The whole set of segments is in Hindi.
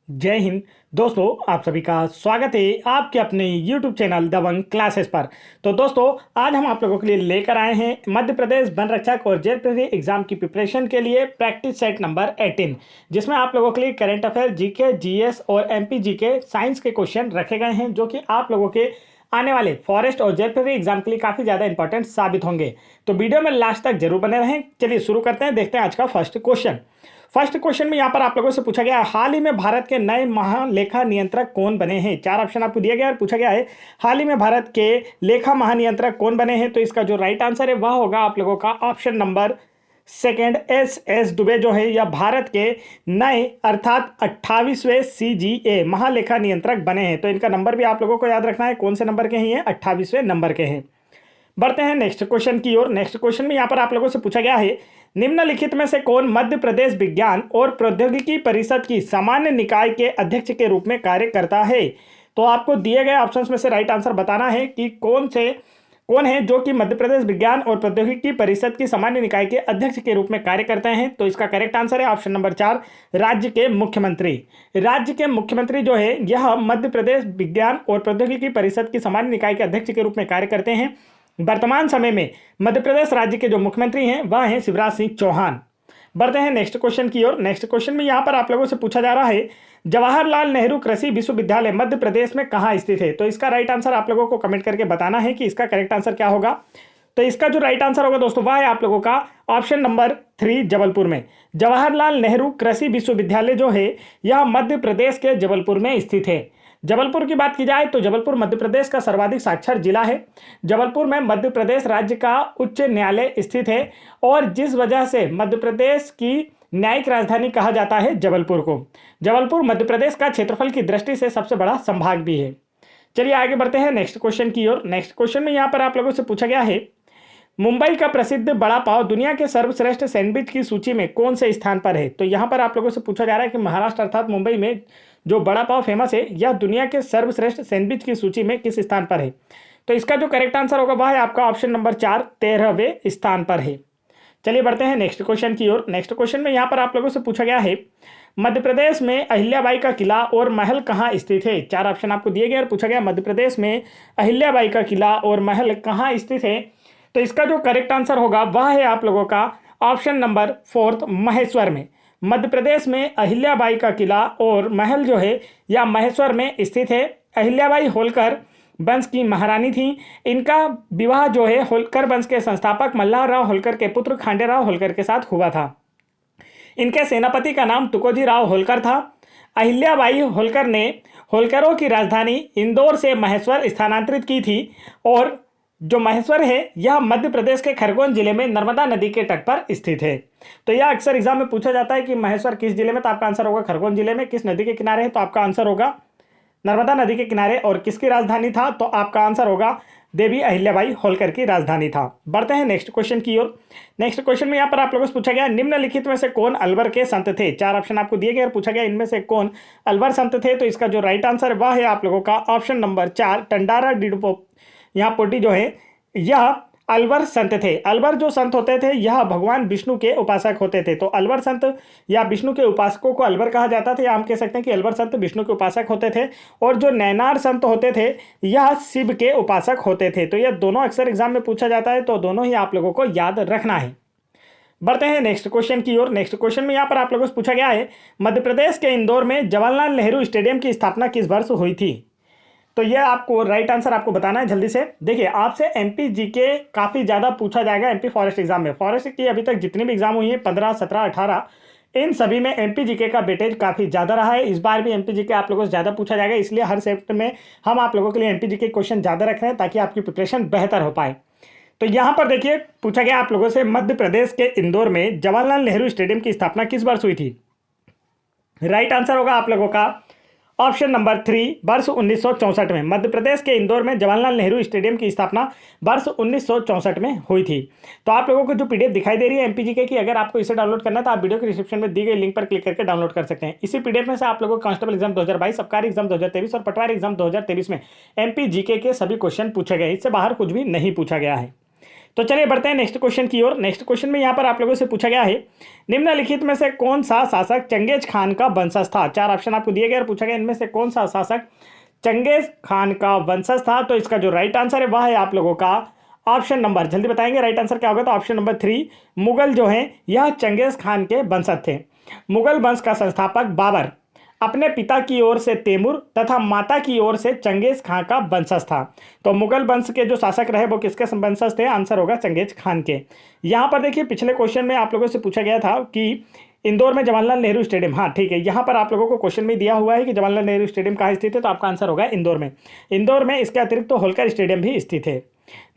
जय हिंद दोस्तों, आप सभी का स्वागत है आपके अपने YouTube चैनल दबंग क्लासेस पर। तो दोस्तों, आज हम आप लोगों के लिए लेकर आए हैं मध्य प्रदेश वन रक्षक और जेल प्रहरी एग्जाम की प्रिपरेशन के लिए प्रैक्टिस सेट नंबर 18, जिसमें आप लोगों के लिए करंट अफेयर, जीके, जीएस और एमपी जीके साइंस के क्वेश्चन रखे गए हैं, जो कि आप लोगों के आने वाले फॉरेस्ट और जेल प्रहरी एग्जाम के लिए काफ़ी ज़्यादा इंपॉर्टेंट साबित होंगे। तो वीडियो में लास्ट तक जरूर बने रहें। चलिए शुरू करते हैं, देखते हैं आज का फर्स्ट क्वेश्चन। फर्स्ट क्वेश्चन में यहाँ पर आप लोगों से पूछा गया है, हाल ही में भारत के नए महालेखा नियंत्रक कौन बने हैं। चार ऑप्शन आपको दिया गया है और पूछा गया है हाल ही में भारत के लेखा महानियंत्रक कौन बने हैं। तो इसका जो राइट आंसर है वह होगा आप लोगों का option number second, S Dubey जो है यह भारत के नए अर्थात 28वें CGA महालेखा नियंत्रक बने हैं। तो इनका नंबर भी आप लोगों को याद रखना है, कौन से नंबर के हैं, 28वें नंबर के हैं। बढ़ते हैं नेक्स्ट क्वेश्चन की ओर। नेक्स्ट क्वेश्चन में यहाँ पर आप लोगों से पूछा गया है, निम्नलिखित में से कौन मध्य प्रदेश विज्ञान और प्रौद्योगिकी परिषद की सामान्य निकाय के अध्यक्ष के रूप में कार्य करता है। तो आपको दिए गए ऑप्शंस में से राइट आंसर बताना है कि कौन है जो कि मध्य प्रदेश विज्ञान और प्रौद्योगिकी परिषद की सामान्य निकाय के अध्यक्ष के रूप में कार्य करते हैं। तो इसका करेक्ट आंसर है ऑप्शन नंबर 4, राज्य के मुख्यमंत्री। राज्य के मुख्यमंत्री जो है यह मध्य प्रदेश विज्ञान और प्रौद्योगिकी परिषद की सामान्य निकाय के अध्यक्ष के रूप में कार्य करते हैं। वर्तमान समय में मध्य प्रदेश राज्य के जो मुख्यमंत्री हैं वह हैं शिवराज सिंह चौहान। बढ़ते हैं नेक्स्ट क्वेश्चन की ओर। नेक्स्ट क्वेश्चन में यहाँ पर आप लोगों से पूछा जा रहा है, जवाहरलाल नेहरू कृषि विश्वविद्यालय मध्य प्रदेश में कहाँ स्थित है। तो इसका राइट आंसर आप लोगों को कमेंट करके बताना है कि इसका करेक्ट आंसर क्या होगा। तो इसका जो राइट आंसर होगा दोस्तों वह है आप लोगों का ऑप्शन नंबर 3, जबलपुर में। जवाहरलाल नेहरू कृषि विश्वविद्यालय जो है यह मध्य प्रदेश के जबलपुर में स्थित है। जबलपुर की बात की जाए तो जबलपुर मध्य प्रदेश का सर्वाधिक साक्षर जिला है। जबलपुर में मध्य प्रदेश राज्य का उच्च न्यायालय स्थित है और जिस वजह से मध्य प्रदेश की न्यायिक राजधानी कहा जाता है जबलपुर को। जबलपुर मध्य प्रदेश का क्षेत्रफल की दृष्टि से सबसे बड़ा संभाग भी है। चलिए आगे बढ़ते हैं नेक्स्ट क्वेश्चन की ओर। नेक्स्ट क्वेश्चन में यहाँ पर आप लोगों से पूछा गया है, मुंबई का प्रसिद्ध बड़ा पाव दुनिया के सर्वश्रेष्ठ सैंडविच की सूची में कौन से स्थान पर है। तो यहाँ पर आप लोगों से पूछा जा रहा है कि महाराष्ट्र अर्थात मुंबई में जो बड़ा पाव फेमस है यह दुनिया के सर्वश्रेष्ठ सैंडविच की सूची में किस स्थान पर है। तो इसका जो करेक्ट आंसर होगा वह है आपका ऑप्शन नंबर 4, 13वें स्थान पर है। चलिए बढ़ते हैं नेक्स्ट क्वेश्चन की ओर। नेक्स्ट क्वेश्चन में यहाँ पर आप लोगों से पूछा गया है, मध्य प्रदेश में अहिल्याबाई का किला और महल कहाँ स्थित है। चार ऑप्शन आपको दिए गए और पूछा गया मध्य प्रदेश में अहिल्याबाई का किला और महल कहाँ स्थित है। तो इसका जो करेक्ट आंसर होगा वह है आप लोगों का ऑप्शन नंबर 4, महेश्वर में। मध्य प्रदेश में अहिल्याबाई का किला और महल जो है यह महेश्वर में स्थित है। अहिल्याबाई होलकर वंश की महारानी थी। इनका विवाह जो है होलकर वंश के संस्थापक मल्हारराव होलकर के पुत्र खांडेराव होलकर के साथ हुआ था। इनके सेनापति का नाम तुकोजी राव होलकर था। अहिल्याबाई होलकर ने होलकरों की राजधानी इंदौर से महेश्वर स्थानांतरित की थी और जो महेश्वर है यह मध्य प्रदेश के खरगोन जिले में नर्मदा नदी के तट पर स्थित है। तो यह अक्सर एग्जाम में पूछा जाता है कि महेश्वर किस जिले में, तो आपका आंसर होगा खरगोन जिले में। किस नदी के किनारे है, तो आपका आंसर होगा नर्मदा नदी के किनारे। और किसकी राजधानी था, तो आपका आंसर होगा देवी अहिल्याबाई होलकर की राजधानी था। बढ़ते हैं नेक्स्ट क्वेश्चन की ओर। नेक्स्ट क्वेश्चन में यहाँ पर आप लोगों से पूछा गया, निम्नलिखित में से कौन अलवर के संत थे। चार ऑप्शन आपको दिए गए और पूछा गया इनमें से कौन अलवर संत थे। तो इसका जो राइट आंसर वह है आप लोगों का ऑप्शन नंबर 4, टंडारा डिडपो यहाँ पोटी जो है यह अलवर संत थे। अलवर जो संत होते थे यह भगवान विष्णु के उपासक होते थे। तो अलवर संत या विष्णु के उपासकों को अलवर कहा जाता था, या हम कह सकते हैं कि अलवर संत विष्णु के उपासक होते थे। और जो नैनार संत होते थे यह शिव के उपासक होते थे। तो यह दोनों अक्सर एग्जाम में पूछा जाता है, तो दोनों ही आप लोगों को याद रखना है। बढ़ते हैं नेक्स्ट क्वेश्चन की ओर। नेक्स्ट क्वेश्चन में यहाँ पर आप लोगों से पूछा गया है, मध्य प्रदेश के इंदौर में जवाहरलाल नेहरू स्टेडियम की स्थापना किस वर्ष हुई थी। तो ये आपको राइट आंसर आपको बताना है जल्दी से। देखिए, आपसे एमपी जीके काफ़ी ज़्यादा पूछा जाएगा एमपी फॉरेस्ट एग्जाम में। फॉरेस्ट की अभी तक जितनी भी एग्जाम हुई है 15, 17, 18, इन सभी में एमपी जीके का वेटेज काफ़ी ज़्यादा रहा है। इस बार भी एमपी जीके आप लोगों से ज़्यादा पूछा जाएगा, इसलिए हर सेट में हम आप लोगों के लिए एमपी जीके क्वेश्चन ज़्यादा रख रहे हैं ताकि आपकी प्रिपरेशन बेहतर हो पाए। तो यहाँ पर देखिए पूछा गया आप लोगों से, मध्य प्रदेश के इंदौर में जवाहरलाल नेहरू स्टेडियम की स्थापना किस वर्ष हुई थी। राइट आंसर होगा आप लोगों का ऑप्शन नंबर 3, वर्ष 1964 में। मध्य प्रदेश के इंदौर में जवाहरलाल नेहरू स्टेडियम की स्थापना वर्ष 1964 में हुई थी। तो आप लोगों को जो पीडीएफ दिखाई दे रही है एमपीजीके की, अगर आपको इसे डाउनलोड करना है तो आप वीडियो के डिस्क्रिप्शन में दी गई लिंक पर क्लिक करके डाउनलोड कर सकते हैं। इसी पीडीएफ में से आप लोगों को कांस्टेबल एग्जाम 2022, आबकारी एग्जाम 2023 और पटवारी एग्जाम 2023 में एमपीजीके के सभी क्वेश्चन पूछे गए। इससे बाहर कुछ भी नहीं पूछा गया है। तो चलिए बढ़ते हैं नेक्स्ट क्वेश्चन की ओर। नेक्स्ट क्वेश्चन में यहाँ पर आप लोगों से पूछा गया है, निम्नलिखित में से कौन सा शासक चंगेज खान का वंशज था। 4 ऑप्शन आपको दिए गए और पूछा गया इनमें से कौन सा शासक चंगेज खान का वंशज था। तो इसका जो राइट आंसर है वह है आप लोगों का ऑप्शन नंबर, जल्दी बताएंगे राइट आंसर क्या होगा, तो ऑप्शन नंबर 3 मुगल जो है यह चंगेज खान के वंशज थे। मुगल वंश का संस्थापक बाबर अपने पिता की ओर से तैमूर तथा माता की ओर से चंगेज खान का वंशज था। तो मुगल वंश के जो शासक रहे वो किसके वंशज थे, आंसर होगा चंगेज खान के। यहाँ पर देखिए पिछले क्वेश्चन में आप लोगों से पूछा गया था कि इंदौर में जवाहरलाल नेहरू स्टेडियम, हाँ ठीक है, यहाँ पर आप लोगों को क्वेश्चन में दिया हुआ है कि जवाहरलाल नेहरू स्टेडियम कहाँ स्थित है, तो आपका आंसर होगा इंदौर में। इंदौर में इसके अतिरिक्त तो होलकर स्टेडियम भी स्थित है।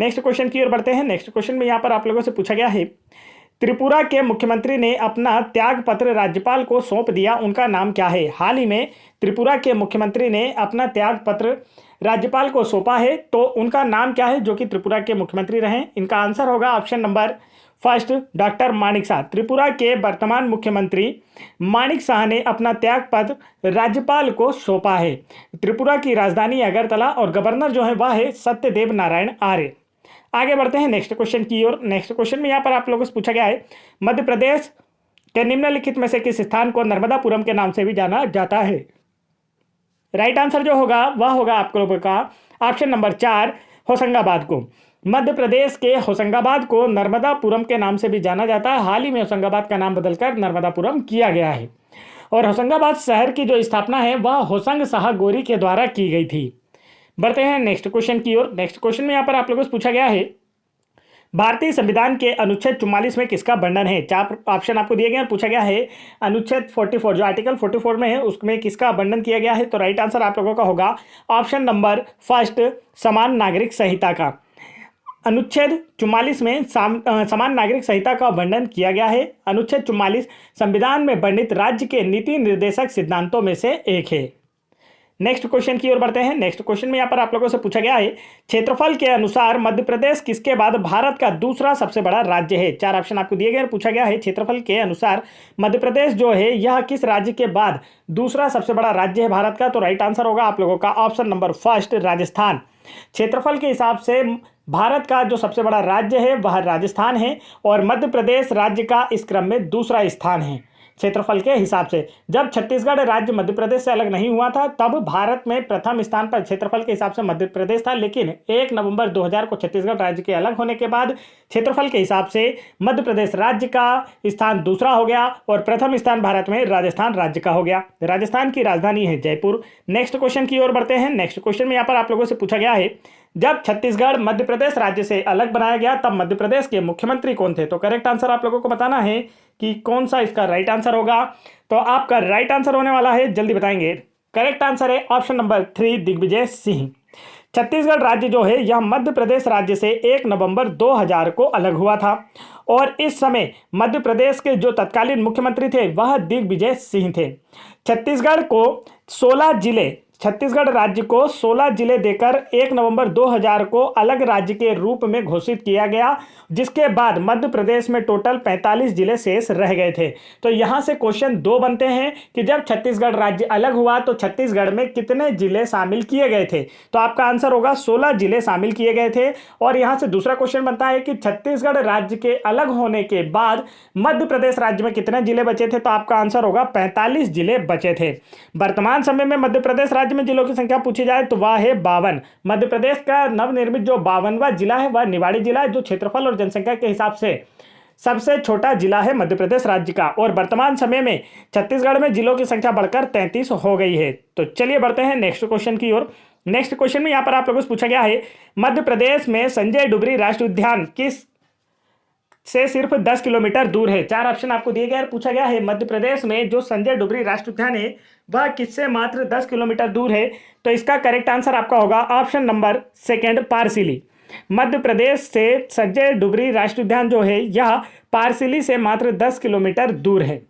नेक्स्ट क्वेश्चन की ओर बढ़ते हैं। नेक्स्ट क्वेश्चन में यहाँ पर आप लोगों से पूछा गया है, त्रिपुरा के मुख्यमंत्री ने अपना त्याग पत्र राज्यपाल को सौंप दिया, उनका नाम क्या है। हाल ही में त्रिपुरा के मुख्यमंत्री ने अपना त्याग पत्र राज्यपाल को सौंपा है, तो उनका नाम क्या है जो कि त्रिपुरा के मुख्यमंत्री रहे। इनका आंसर होगा option number first doctor Manik Shah. Tripura के वर्तमान मुख्यमंत्री मानिक शाह ने अपना त्याग पत्र राज्यपाल को सौंपा है। त्रिपुरा की राजधानी अगरतला और गवर्नर जो है वह है सत्यदेव नारायण आर्य। आगे बढ़ते हैं नेक्स्ट क्वेश्चन की ओर। नेक्स्ट क्वेश्चन में यहाँ पर आप लोगों से पूछा गया है, मध्य प्रदेश के निम्नलिखित में से किस स्थान को नर्मदापुरम के नाम से भी जाना जाता है। राइट आंसर जो होगा वह होगा आप लोगों का ऑप्शन नंबर 4 होशंगाबाद को। मध्य प्रदेश के होशंगाबाद को नर्मदापुरम के नाम से भी जाना जाता है। हाल ही में होशंगाबाद का नाम बदलकर नर्मदापुरम किया गया है और होशंगाबाद शहर की जो स्थापना है वह होशंग शाह गोरी के द्वारा की गई थी। बढ़ते हैं नेक्स्ट क्वेश्चन की ओर। नेक्स्ट क्वेश्चन में यहाँ पर आप लोगों से पूछा गया है, भारतीय संविधान के अनुच्छेद 44 में किसका वर्णन है। 4 ऑप्शन आपको दिए गए हैं, पूछा गया है अनुच्छेद 44 जो आर्टिकल 44 में है उसमें किसका वर्णन किया गया है। तो राइट आंसर आप लोगों का होगा ऑप्शन नंबर फर्स्ट समान नागरिक संहिता का। अनुच्छेद 44 में समान नागरिक संहिता का वर्णन किया गया है। अनुच्छेद 44 संविधान में वर्णित राज्य के नीति निर्देशक सिद्धांतों में से एक है। नेक्स्ट क्वेश्चन की ओर बढ़ते हैं। नेक्स्ट क्वेश्चन में यहाँ पर आप लोगों से पूछा गया है, क्षेत्रफल के अनुसार मध्य प्रदेश किसके बाद भारत का दूसरा सबसे बड़ा राज्य है। 4 ऑप्शन आपको दिए गए, पूछा गया है क्षेत्रफल के अनुसार मध्य प्रदेश जो है यह किस राज्य के बाद दूसरा सबसे बड़ा राज्य है भारत का। तो राइट आंसर होगा आप लोगों का ऑप्शन नंबर फर्स्ट राजस्थान। क्षेत्रफल के हिसाब से भारत का जो सबसे बड़ा राज्य है वह राजस्थान है और मध्य प्रदेश राज्य का इस क्रम में दूसरा स्थान है क्षेत्रफल के हिसाब से। जब छत्तीसगढ़ राज्य मध्य प्रदेश से अलग नहीं हुआ था तब भारत में प्रथम स्थान पर क्षेत्रफल के हिसाब से मध्य प्रदेश था, लेकिन 1 नवंबर 2000 को छत्तीसगढ़ राज्य के अलग होने के बाद क्षेत्रफल के हिसाब से मध्य प्रदेश राज्य का स्थान दूसरा हो गया और प्रथम स्थान भारत में राजस्थान राज्य का हो गया। राजस्थान की राजधानी है जयपुर। नेक्स्ट क्वेश्चन की ओर बढ़ते हैं। नेक्स्ट क्वेश्चन में यहाँ पर आप लोगों से पूछा गया है, जब छत्तीसगढ़ मध्य प्रदेश राज्य से अलग बनाया गया तब मध्य प्रदेश के मुख्यमंत्री कौन थे। तो करेक्ट आंसर आप लोगों को बताना है कि कौन सा इसका राइट आंसर होगा। तो आपका राइट आंसर होने वाला है, जल्दी बताएंगे। करेक्ट आंसर है ऑप्शन नंबर 3 दिग्विजय सिंह। छत्तीसगढ़ राज्य जो है यह मध्य प्रदेश राज्य से 1 नवंबर 2000 को अलग हुआ था और इस समय मध्य प्रदेश के जो तत्कालीन मुख्यमंत्री थे वह दिग्विजय सिंह थे। छत्तीसगढ़ राज्य को 16 जिले देकर 1 नवंबर 2000 को अलग राज्य के रूप में घोषित किया गया, जिसके बाद मध्य प्रदेश में टोटल 45 जिले शेष रह गए थे। तो यहाँ से क्वेश्चन 2 बनते हैं कि जब छत्तीसगढ़ राज्य अलग हुआ तो छत्तीसगढ़ में कितने जिले शामिल किए गए थे। तो आपका आंसर होगा 16 जिले शामिल किए गए थे। और यहाँ से दूसरा क्वेश्चन बनता है कि छत्तीसगढ़ राज्य के अलग होने के बाद मध्य प्रदेश राज्य में कितने जिले बचे थे। तो आपका आंसर होगा 45 जिले बचे थे। वर्तमान समय में मध्य प्रदेश राज्य में जिलों की संख्या पूछी जाए तो वह है 52। मध्य प्रदेश का नवनिर्मित जो 52वां जिला है वह निवाड़ी जिला है, जो क्षेत्रफल और जनसंख्या के हिसाब से सबसे छोटा जिला है मध्य प्रदेश राज्य का। और वर्तमान समय में छत्तीसगढ़ में जिलों की संख्या बढ़कर 33 हो गई है। तो चलिए बढ़ते हैं नेक्स्ट क्वेश्चन की ओर। नेक्स्ट क्वेश्चन में यहाँ पर आप लोगों से पूछा गया है, मध्य प्रदेश में संजय डुबरी राष्ट्रीय उद्यान किस से सिर्फ 10 किलोमीटर दूर है। 4 ऑप्शन आपको दिए गए, पूछा गया है मध्य प्रदेश में जो संजय डुबरी राष्ट्रीय उद्यान है वह किससे मात्र 10 किलोमीटर दूर है। तो इसका करेक्ट आंसर आपका होगा option number second पारसिली। Madhya Pradesh से संजय डुबरी राष्ट्रीय उद्यान जो है यह पारसिली से मात्र 10 किलोमीटर दूर है।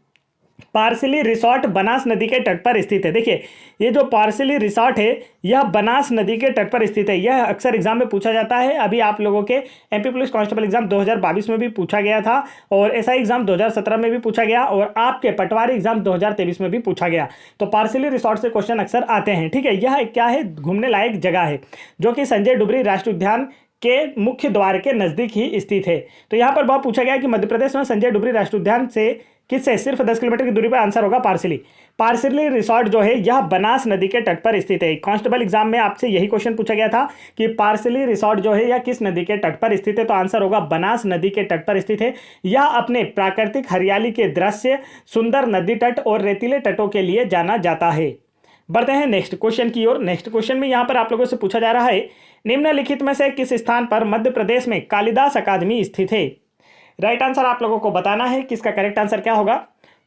पारसिली रिसोर्ट बनास नदी के तट पर स्थित है। देखिए ये जो पारसिली रिसोर्ट है यह बनास नदी के तट पर स्थित है। यह अक्सर एग्जाम में पूछा जाता है। अभी आप लोगों के एमपी पुलिस कांस्टेबल एग्जाम 2022 में भी पूछा गया था और एसआई एग्जाम 2017 में भी पूछा गया और आपके पटवारी एग्जाम 2023 में भी पूछा गया। तो पारसिली रिसोर्ट से क्वेश्चन अक्सर आते हैं। ठीक है, यह क्या है, घूमने लायक जगह है जो कि संजय डुबरी राष्ट्रीय उद्यान के मुख्य द्वार के नजदीक ही स्थित है। तो यहाँ पर बहुत पूछा गया है कि मध्य प्रदेश में संजय डुबरी राष्ट्रीय उद्यान से किससे सिर्फ 10 किलोमीटर की दूरी पर, आंसर होगा पार्सिली। पार्सिली रिसोर्ट जो है यह बनास नदी के तट पर स्थित है। कांस्टेबल एग्जाम में आपसे यही क्वेश्चन पूछा गया था कि पार्सिली रिसोर्ट जो है यह किस नदी के तट पर स्थित है, तो आंसर होगा बनास नदी के तट पर स्थित है। यह अपने प्राकृतिक हरियाली के दृश्य, सुंदर नदी तट और रेतीले तटों के लिए जाना जाता है। बढ़ते हैं नेक्स्ट क्वेश्चन की ओर। नेक्स्ट क्वेश्चन में यहाँ पर आप लोगों से पूछा जा रहा है, निम्नलिखित में से किस स्थान पर मध्य प्रदेश में कालिदास अकादमी स्थित है। राइट आंसर आप लोगों को बताना है कि इसका करेक्ट आंसर क्या होगा।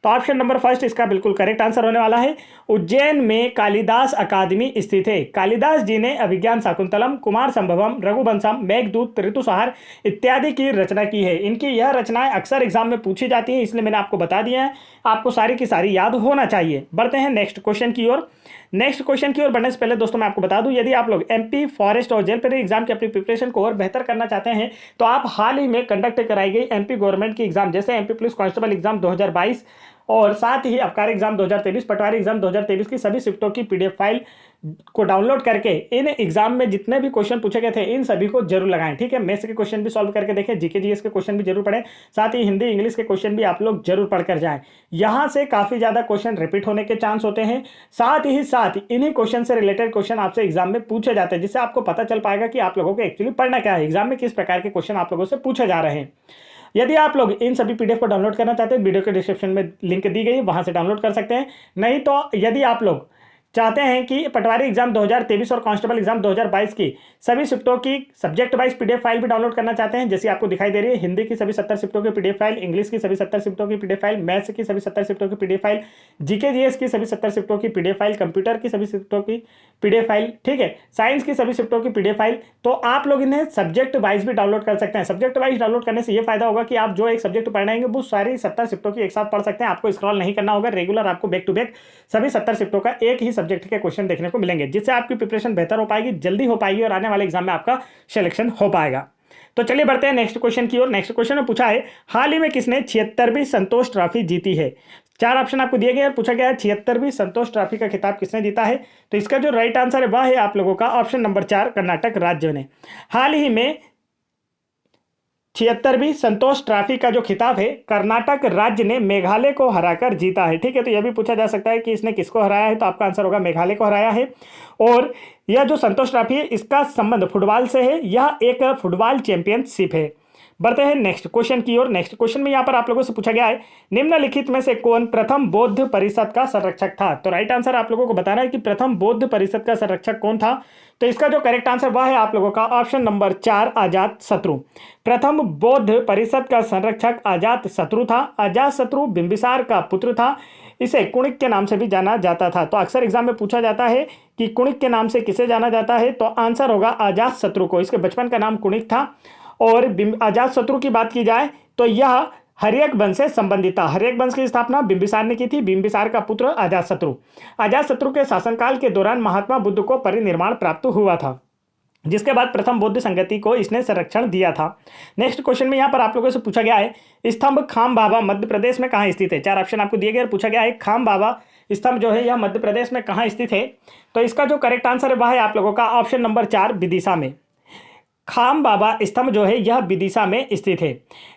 तो ऑप्शन नंबर फर्स्ट इसका बिल्कुल करेक्ट आंसर होने वाला है, उज्जैन में कालिदास अकादमी स्थित है। कालिदास जी ने अभिज्ञान शाकुंतलम, कुमार संभवम, रघुवंशम, मेघदूत, ऋतुसंहार इत्यादि की रचना की है। इनकी यह रचनाएं अक्सर एग्जाम में पूछी जाती है, इसलिए मैंने आपको बता दिया है, आपको सारी की सारी याद होना चाहिए। बढ़ते हैं नेक्स्ट क्वेश्चन की ओर। नेक्स्ट क्वेश्चन की ओर बढ़ने से पहले दोस्तों मैं आपको बता दूं, यदि आप लोग एमपी फॉरेस्ट और जेल पेरी एग्जाम की अपनी प्रिपरेशन को और बेहतर करना चाहते हैं तो आप हाल ही में कंडक्ट कराई गई एमपी गवर्नमेंट की एग्जाम जैसे एमपी पुलिस कांस्टेबल एग्जाम 2022 और साथ ही आबकारी एग्जाम 2023, पटवारी एग्जाम 2023 की सभी शिफ्टों की पीडीएफ फाइल को डाउनलोड करके इन एग्जाम में जितने भी क्वेश्चन पूछे गए थे इन सभी को जरूर लगाएं। ठीक है, मैथ्स के क्वेश्चन भी सॉल्व करके देखें, जीके जीएस के क्वेश्चन भी जरूर पढ़ें, साथ ही हिंदी इंग्लिश के क्वेश्चन भी आप लोग जरूर पढ़कर जाएं। यहाँ से काफी ज्यादा क्वेश्चन रिपीट होने के चांस होते हैं, साथ इन्हीं क्वेश्चन से रिलेटेड क्वेश्चन आपसे एग्जाम में पूछे जाते हैं, जिससे आपको पता चल पाएगा कि आप लोगों को एक्चुअली पढ़ना क्या है, एग्जाम में किस प्रकार के क्वेश्चन आप लोगों से पूछे जा रहे हैं। यदि आप लोग इन सभी पीडीएफ को डाउनलोड करना चाहते हैं, वीडियो के डिस्क्रिप्शन में लिंक दी गई है, वहां से डाउनलोड कर सकते हैं। नहीं तो यदि आप लोग चाहते हैं कि पटवारी एग्जाम 2023 और कांस्टेबल एग्जाम 2022 की सभी शिफ्टों की सब्जेक्ट वाइज पीडीएफ फाइल भी डाउनलोड करना चाहते हैं, जैसे आपको दिखाई दे रही है, हिंदी की सभी 70 शिफ्टों की पीडीएफ फाइल, इंग्लिश की सभी 70 शिफ्टों की पीडीएफ फाइल, मैथ्स की सभी 70 शिफ्टों की पीडीएफ फाइल, जीके जीएस की सभी 70 शिफ्टों की पीडीएफ फाइल, कंप्यूटर की सभी शिफ्टों की पीडीएफ फाइल, ठीक है, साइंस की सभी शिफ्टों की पीडीएफ फाइल, तो आप लोग इन्हें सब्जेक्ट वाइज भी डाउनलोड कर सकते हैं। सब्जेक्ट वाइज डाउनलोड करने से ये फायदा होगा कि आप जो एक सब्जेक्ट पढ़ाएंगे वो सारी 70 शिफ्टों की एक साथ पढ़ सकते हैं, आपको स्क्रॉल नहीं करना होगा, रेगुलर आपको बैक टू बैक सभी 70 शिफ्टों का एक ही सब्जेक्ट के क्वेश्चन देखने को मिलेंगे, जिससे आपकी प्रिपरेशन बेहतर हो पाएगी, जल्दी हो पाएगी और आने वाले एग्जाम में आपका सिलेक्शन हो पाएगा। तो चलिए बढ़ते हैं नेक्स्ट क्वेश्चन की ओर। नेक्स्ट क्वेश्चन में पूछा है, हाल ही में किसने 76वीं संतोष ट्रॉफी जीती है। 4 ऑप्शन आपको दिए गए हैं, पूछा गया है 76वीं संतोष ट्रॉफी का खिताब किसने जीता है। तो इसका जो राइट आंसर है वह है आप लोगों का ऑप्शन नंबर 4, कर्नाटक राज्य ने। हाल ही में 76वीं संतोष ट्रॉफी का जो खिताब है कर्नाटक राज्य ने मेघालय को हराकर जीता है। ठीक है, तो यह भी पूछा जा सकता है कि इसने किसको हराया है, तो आपका आंसर होगा मेघालय को हराया है। और यह जो संतोष ट्रॉफी है इसका संबंध फुटबॉल से है, यह एक फुटबॉल चैंपियनशिप है। बढ़ते हैं नेक्स्ट क्वेश्चन की ओर। नेक्स्ट क्वेश्चन में यहाँ पर आप लोगों से पूछा गया है, निम्नलिखित में से कौन प्रथम बौद्ध परिषद का संरक्षक था। तो राइट आंसर आप लोगों को बताना है कि प्रथम बौद्ध परिषद का संरक्षक कौन था। तो इसका जो करेक्ट आंसर वह है आप लोगों का ऑप्शन नंबर 4, अजात शत्रु। प्रथम बौद्ध परिषद का संरक्षक अजात शत्रु था। अजात शत्रु बिंबिसार का पुत्र था, इसे कुणिक के नाम से भी जाना जाता था। तो अक्सर एग्जाम में पूछा जाता है कि कुणिक के नाम से किसे जाना जाता है, तो आंसर होगा अजात शत्रु को। इसके बचपन का नाम कुणिक था। और अजात शत्रु की बात की जाए तो यह हर्यक वंश से संबंधित था। हर्यक वंश की स्थापना बिंबिसार ने की थी। बिंबिसार का पुत्र अजात शत्रु। अजात शत्रु के शासनकाल के दौरान महात्मा बुद्ध को परिनिर्वाण प्राप्त हुआ था, जिसके बाद प्रथम बौद्ध संगति को इसने संरक्षण दिया था। नेक्स्ट क्वेश्चन में यहाँ पर आप लोगों से पूछा गया है, स्तंभ खाम बाबा मध्य प्रदेश में कहाँ स्थित है। 4 ऑप्शन आपको दिए गए, पूछा गया है खाम बाबा स्तंभ जो है यह मध्य प्रदेश में कहाँ स्थित है। तो इसका जो करेक्ट आंसर है वह है आप लोगों का ऑप्शन नंबर 4, विदिशा में। खाम बाबा स्तंभ जो है यह विदिशा में स्थित है।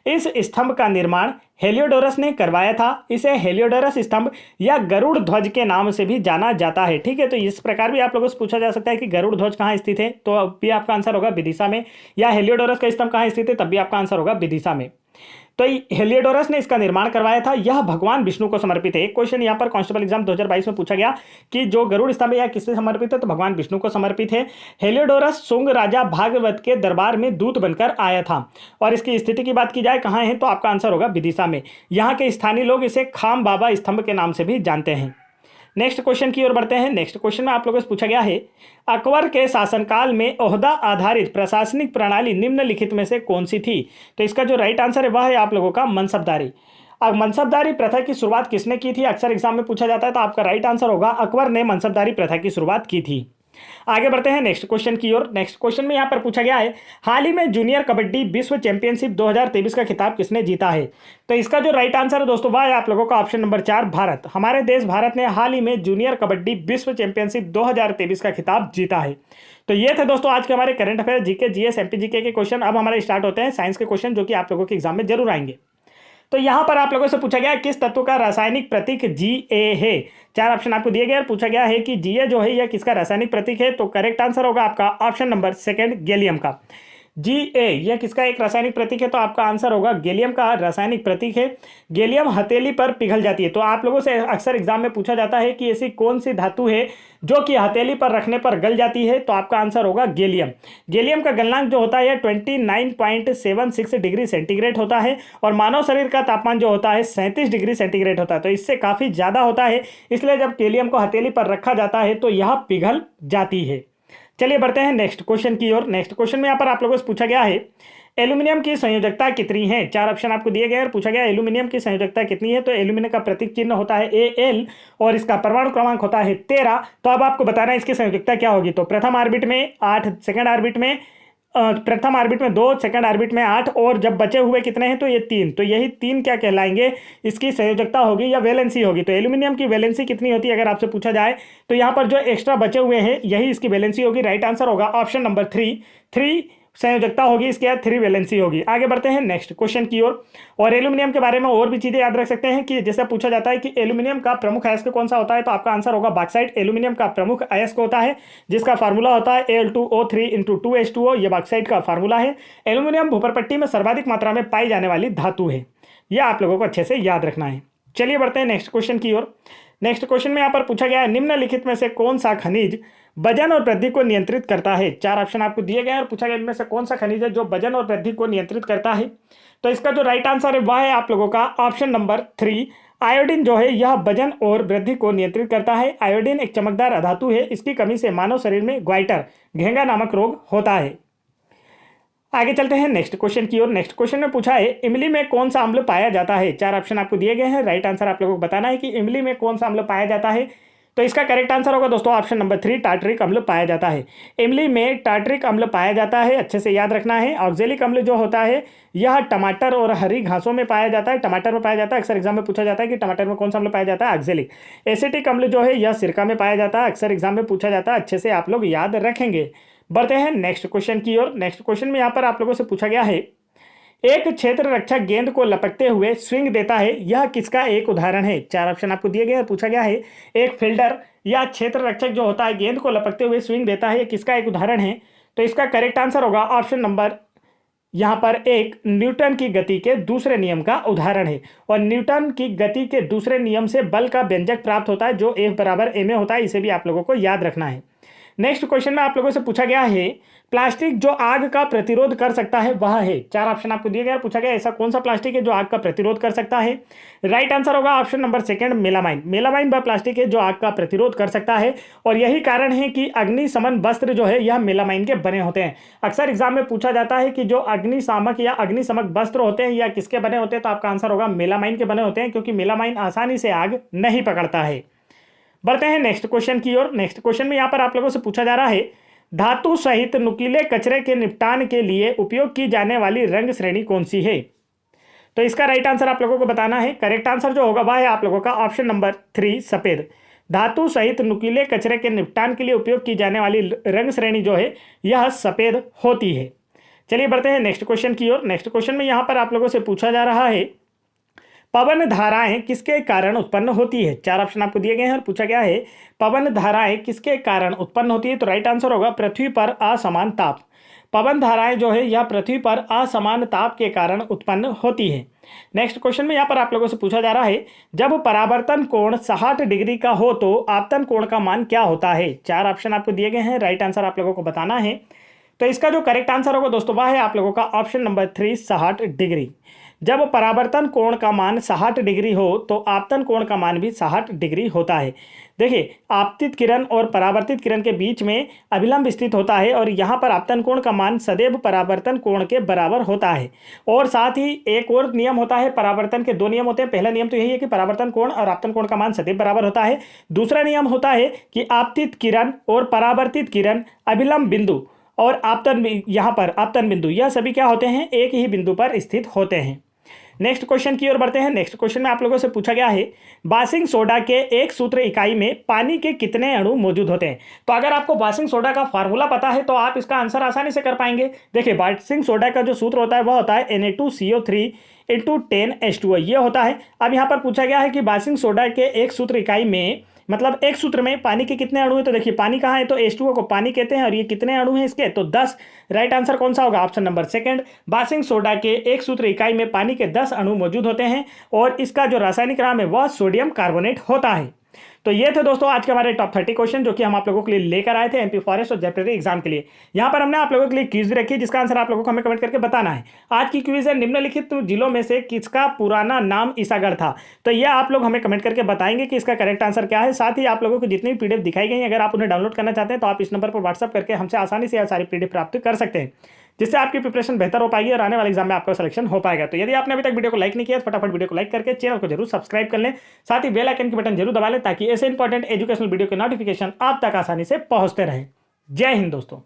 इस स्तंभ का निर्माण हेलियोडोरस ने करवाया था। इसे हेलियोडोरस स्तंभ या गरुड़ ध्वज के नाम से भी जाना जाता है। ठीक है, तो इस प्रकार भी आप लोगों से पूछा जा सकता है कि गरुड़ ध्वज कहाँ स्थित है, तो अब भी आपका आंसर होगा विदिशा में। या हेलियोडोरस का स्तंभ कहाँ स्थित है, तब भी आपका आंसर होगा विदिशा में। तो हेलियोडोरस ने इसका निर्माण करवाया था। यह भगवान विष्णु को समर्पित है। एक क्वेश्चन यहाँ पर कांस्टेबल एग्जाम 2022 में पूछा गया कि जो गरुड़ स्तंभ है यह किससे समर्पित है, तो भगवान विष्णु को समर्पित है। हेलियोडोरस शुंग राजा भागवत के दरबार में दूत बनकर आया था। और इसकी स्थिति की बात की जाए कहाँ है, तो आपका आंसर होगा विदिशा में। यहाँ के स्थानीय लोग इसे खाम बाबा स्तंभ के नाम से भी जानते हैं। नेक्स्ट क्वेश्चन की ओर बढ़ते हैं। नेक्स्ट क्वेश्चन में आप लोगों से पूछा गया है, अकबर के शासनकाल में ओहदा आधारित प्रशासनिक प्रणाली निम्नलिखित में से कौन सी थी। तो इसका जो राइट आंसर है वह है आप लोगों का मनसबदारी। अब मनसबदारी प्रथा की शुरुआत किसने की थी, अक्सर एग्जाम में पूछा जाता है, तो आपका राइट आंसर होगा अकबर ने मनसबदारी प्रथा की शुरुआत की थी। आगे बढ़ते हैं नेक्स्ट क्वेश्चन की ओर। नेक्स्ट क्वेश्चन में यहाँ पर पूछा गया है, हाल ही में जूनियर कबड्डी विश्व चैंपियनशिप 2023 का खिताब किसने जीता है? तो इसका जो राइट आंसर है दोस्तों वह है आप लोगों का ऑप्शन नंबर 4, भारत। हमारे देश भारत ने हाल ही में जूनियर कबड्डी विश्व चैंपियनशिप 2023 का खिताब जीता है। तो ये थे दोस्तों आज के हमारे current affair, GK, GS, MP GK के क्वेश्चन। अब हमारे स्टार्ट होते हैं साइंस के क्वेश्चन, जो कि आप लोगों के एग्जाम में जरूर आएंगे। तो यहां पर आप लोगों से पूछा गया है किस तत्व का रासायनिक प्रतीक Ga है। 4 ऑप्शन आपको दिए गए और पूछा गया है कि Ga जो है यह किसका रासायनिक प्रतीक है। तो करेक्ट आंसर होगा आपका ऑप्शन नंबर 2 गैलियम का। Ga यह किसका एक रासायनिक प्रतीक है? तो आपका आंसर होगा गैलियम का रासायनिक प्रतीक है। गैलियम हथेली पर पिघल जाती है। तो आप लोगों से अक्सर एग्जाम में पूछा जाता है कि ऐसी कौन सी धातु है जो कि हथेली पर रखने पर गल जाती है। तो आपका आंसर होगा गैलियम। गैलियम का गलनांक जो होता है 29.76 डिग्री सेंटीग्रेड होता है और मानव शरीर का तापमान जो होता है 37 डिग्री सेंटीग्रेड होता है। तो इससे काफ़ी ज़्यादा होता है, इसलिए जब गैलियम को हथेली पर रखा जाता है तो यह पिघल जाती है। चलिए बढ़ते हैं नेक्स्ट क्वेश्चन की ओर। नेक्स्ट क्वेश्चन में यहाँ पर आप लोगों से पूछा गया है, एल्यूमिनियम की संयोजकता कितनी है? 4 ऑप्शन आपको दिए गए और पूछा गया एल्यूमिनियम की संयोजकता कितनी है। तो एल्यूमिनियम का प्रतीक चिन्ह होता है Al और इसका परमाणु क्रमांक होता है 13। तो अब आपको बताना है इसकी संयोजकता क्या होगी। तो प्रथम ऑर्बिट में 8, सेकंड ऑर्बिट में प्रथम ऑर्बिट में 2, सेकंड ऑर्बिट में 8 और जब बचे हुए कितने हैं? तो ये 3। तो यही 3 क्या कहलाएंगे? इसकी संयोजकता होगी या वैलेंसी होगी। तो एल्यूमिनियम की वैलेंसी कितनी होती है अगर आपसे पूछा जाए तो यहाँ पर जो एक्स्ट्रा बचे हुए हैं यही इसकी वैलेंसी होगी। राइट आंसर होगा ऑप्शन नंबर 3 संयोजकता होगी, इसके बाद 3 वैलेंसी होगी। आगे बढ़ते हैं नेक्स्ट क्वेश्चन की ओर। और एल्यूमिनियम के बारे में और भी चीजें याद रख सकते हैं कि जैसे पूछा जाता है कि एल्यूमिनियम का प्रमुख अयस्क कौन सा होता है। तो आपका आंसर होगा बॉक्साइट। एल्यूमिनियम का प्रमुख अयस्क होता है जिसका फार्मूला होता है Al2O3 × 2H2O। यह बॉक्साइट का फार्मूला है। एल्यूमिनियम भूपरपट्टी में सर्वाधिक मात्रा में पाई जाने वाली धातु है। यह आप लोगों को अच्छे से याद रखना है। चलिए बढ़ते हैं नेक्स्ट क्वेश्चन की ओर। नेक्स्ट क्वेश्चन में यहाँ पर पूछा गया है, निम्नलिखित में से कौन सा खनिज वजन और वृद्धि को नियंत्रित करता है। 4 ऑप्शन आपको दिए गए और पूछा गया इनमें से कौन सा खनिज है जो वजन और वृद्धि को नियंत्रित करता है। तो इसका जो राइट आंसर है वह है आप लोगों का ऑप्शन नंबर 3 आयोडीन जो है यह वजन और वृद्धि को नियंत्रित करता है। आयोडीन एक चमकदार अधातु है। इसकी कमी से मानव शरीर में ग्वाइटर, घेंगा नामक रोग होता है। आगे चलते हैं नेक्स्ट क्वेश्चन की ओर। नेक्स्ट क्वेश्चन में पूछा है, इमली में कौन सा अम्ल पाया जाता है। 4 ऑप्शन आपको दिए गए हैं। राइट आंसर आप लोगों को बताना है कि इमली में कौन सा अम्ल पाया जाता है। तो इसका करेक्ट आंसर होगा दोस्तों ऑप्शन नंबर 3 टार्टरिक अम्ल पाया जाता है। इमली में टार्टरिक अम्ल पाया जाता है, अच्छे से याद रखना है। ऑक्जेलिक अम्ल जो होता है यह टमाटर और हरी घासों में पाया जाता है। टमाटर में पाया जाता है। अक्सर एग्जाम में पूछा जाता है कि टमाटर में कौन सा अम्ल पाया जाता है, ऑक्जेलिक। एसिटिक अम्ल जो है यह सिरका में पाया जाता है। अक्सर एग्जाम में पूछा जाता है, अच्छे से आप लोग याद रखेंगे। बढ़ते हैं नेक्स्ट क्वेश्चन की ओर। नेक्स्ट क्वेश्चन में यहाँ पर आप लोगों से पूछा गया है, एक क्षेत्र रक्षक गेंद को लपकते हुए स्विंग देता है, यह किसका एक उदाहरण है। 4 ऑप्शन आपको दिए गए और पूछा गया है, एक फील्डर या क्षेत्र रक्षक जो होता है गेंद को लपकते हुए स्विंग देता है, यह किसका एक उदाहरण है। तो इसका करेक्ट आंसर होगा ऑप्शन नंबर यहाँ पर 1 न्यूटन की गति के दूसरे नियम का उदाहरण है। और न्यूटन की गति के दूसरे नियम से बल का व्यंजक प्राप्त होता है जो F = ma होता है। इसे भी आप लोगों को याद रखना है। नेक्स्ट क्वेश्चन में आप लोगों से पूछा गया है, प्लास्टिक जो आग का प्रतिरोध कर सकता है वह है। 4 ऑप्शन आपको दिए गए, पूछा गया ऐसा कौन सा प्लास्टिक है जो आग का प्रतिरोध कर सकता है। राइट आंसर होगा ऑप्शन नंबर 2 मेलामाइन। मेलामाइन वह प्लास्टिक है जो आग का प्रतिरोध कर सकता है और यही कारण है कि अग्निशमन वस्त्र जो है यह मेलामाइन के बने होते हैं। अक्सर एग्जाम में पूछा जाता है कि जो अग्निशामक या अग्निशमक वस्त्र होते हैं या किसके बने होते हैं। तो आपका आंसर होगा मेलामाइन के बने होते हैं, क्योंकि मेलामाइन आसानी से आग नहीं पकड़ता है। बढ़ते हैं नेक्स्ट क्वेश्चन की ओर। नेक्स्ट क्वेश्चन में यहाँ पर आप लोगों से पूछा जा रहा है, धातु सहित नुकीले कचरे के निपटान के लिए उपयोग की जाने वाली रंग श्रेणी कौन सी है। तो इसका राइट आंसर आप लोगों को बताना है। करेक्ट आंसर जो होगा वह है आप लोगों का ऑप्शन नंबर 3 सफेद। धातु सहित नुकीले कचरे के निपटान के लिए उपयोग की जाने वाली रंग श्रेणी जो है यह सफेद होती है। चलिए बढ़ते हैं नेक्स्ट क्वेश्चन की ओर। नेक्स्ट क्वेश्चन में यहाँ पर आप लोगों से पूछा जा रहा है, पवन धाराएं किसके कारण उत्पन्न होती है। 4 ऑप्शन आपको दिए गए हैं और पूछा गया है, पवन धाराएं किसके कारण उत्पन्न होती है। तो राइट आंसर होगा पृथ्वी पर असमान ताप। पवन धाराएं जो है यह पृथ्वी पर असमान ताप के कारण उत्पन्न होती है। नेक्स्ट क्वेश्चन में यहाँ पर आप लोगों से पूछा जा रहा है, जब परावर्तन कोण 60 डिग्री का हो तो आपतन कोण का मान क्या होता है। 4 ऑप्शन आपको दिए गए हैं। राइट आंसर आप लोगों को बताना है। तो इसका जो करेक्ट आंसर होगा दोस्तों वह है आप लोगों का ऑप्शन नंबर 3 60 डिग्री। जब परावर्तन कोण का मान 60 डिग्री हो तो आपतन कोण का मान भी 60 डिग्री होता है। देखिए, आपतित किरण और परावर्तित किरण के बीच में अभिलंब स्थित होता है और यहाँ पर आपतन कोण का मान सदैव परावर्तन कोण के बराबर होता है। और साथ ही एक और नियम होता है, परावर्तन के दो नियम होते हैं। पहला नियम तो यही है कि परावर्तन कोण और आपतन कोण का मान सदैव बराबर होता है। दूसरा नियम होता है कि आपतित किरण और परावर्तित किरण अभिलंब बिंदु और आपतन, यहाँ पर आपतन बिंदु, यह सभी क्या होते हैं, एक ही बिंदु पर स्थित होते हैं। नेक्स्ट क्वेश्चन की ओर बढ़ते हैं। नेक्स्ट क्वेश्चन में आप लोगों से पूछा गया है, बासिंग सोडा के एक सूत्र इकाई में पानी के कितने अणु मौजूद होते हैं। तो अगर आपको बासिंग सोडा का फार्मूला पता है तो आप इसका आंसर आसानी से कर पाएंगे। देखिए, बासिंग सोडा का जो सूत्र होता है वह होता है Na2CO3 × 10H2O, ये होता है। अब यहाँ पर पूछा गया है कि बासिंग सोडा के एक सूत्र इकाई में, मतलब एक सूत्र में पानी के कितने अणु हैं। तो देखिए, पानी कहाँ है, तो H2O को पानी कहते हैं और ये कितने अणु हैं इसके, तो 10। राइट आंसर कौन सा होगा, ऑप्शन नंबर सेकंड। बासिंग सोडा के एक सूत्र इकाई में पानी के 10 अणु मौजूद होते हैं और इसका जो रासायनिक नाम है वह सोडियम कार्बोनेट होता है। तो ये थे दोस्तों आज के हमारे टॉप 30 क्वेश्चन जो कि हम आप लोगों के लिए लेकर आए थे एमपी फॉरेस्ट और जेईई एग्जाम के लिए। यहाँ पर हमने आप लोगों के लिए क्विज भी रखी है जिसका आंसर आप लोगों को हमें कमेंट करके बताना है। आज की क्विज है, निम्नलिखित जिलों में से किसका पुराना नाम ईसागढ़ था। तो यह आप लोग हमें कमेंट करके बताएंगे कि इसका करेक्ट आंसर क्या है। साथ ही आप लोगों को जितनी पीडीएफ दिखाई गई, अगर आप उन्हें डाउनलोड करना चाहते हैं तो आप इस नंबर पर व्हाट्सअप करके हमसे आसानी से सारी पीडीएफ प्राप्त कर सकते हैं, जिससे आपकी प्रिपरेशन बेहतर हो पाएगी और आने वाले एग्जाम में आपका सिलेक्शन हो पाएगा। तो यदि आपने अभी तक वीडियो को लाइक नहीं किया तो फटाफट वीडियो को लाइक करके चैनल को जरूर सब्सक्राइब कर लें। साथ ही बेल आइकन की बटन जरूर दबा लें ताकि ऐसे इंपॉर्टेंट एजुकेशनल वीडियो के नोटिफिकेशन आप तक आसानी से पहुंचते रहे। जय हिंद दोस्तों।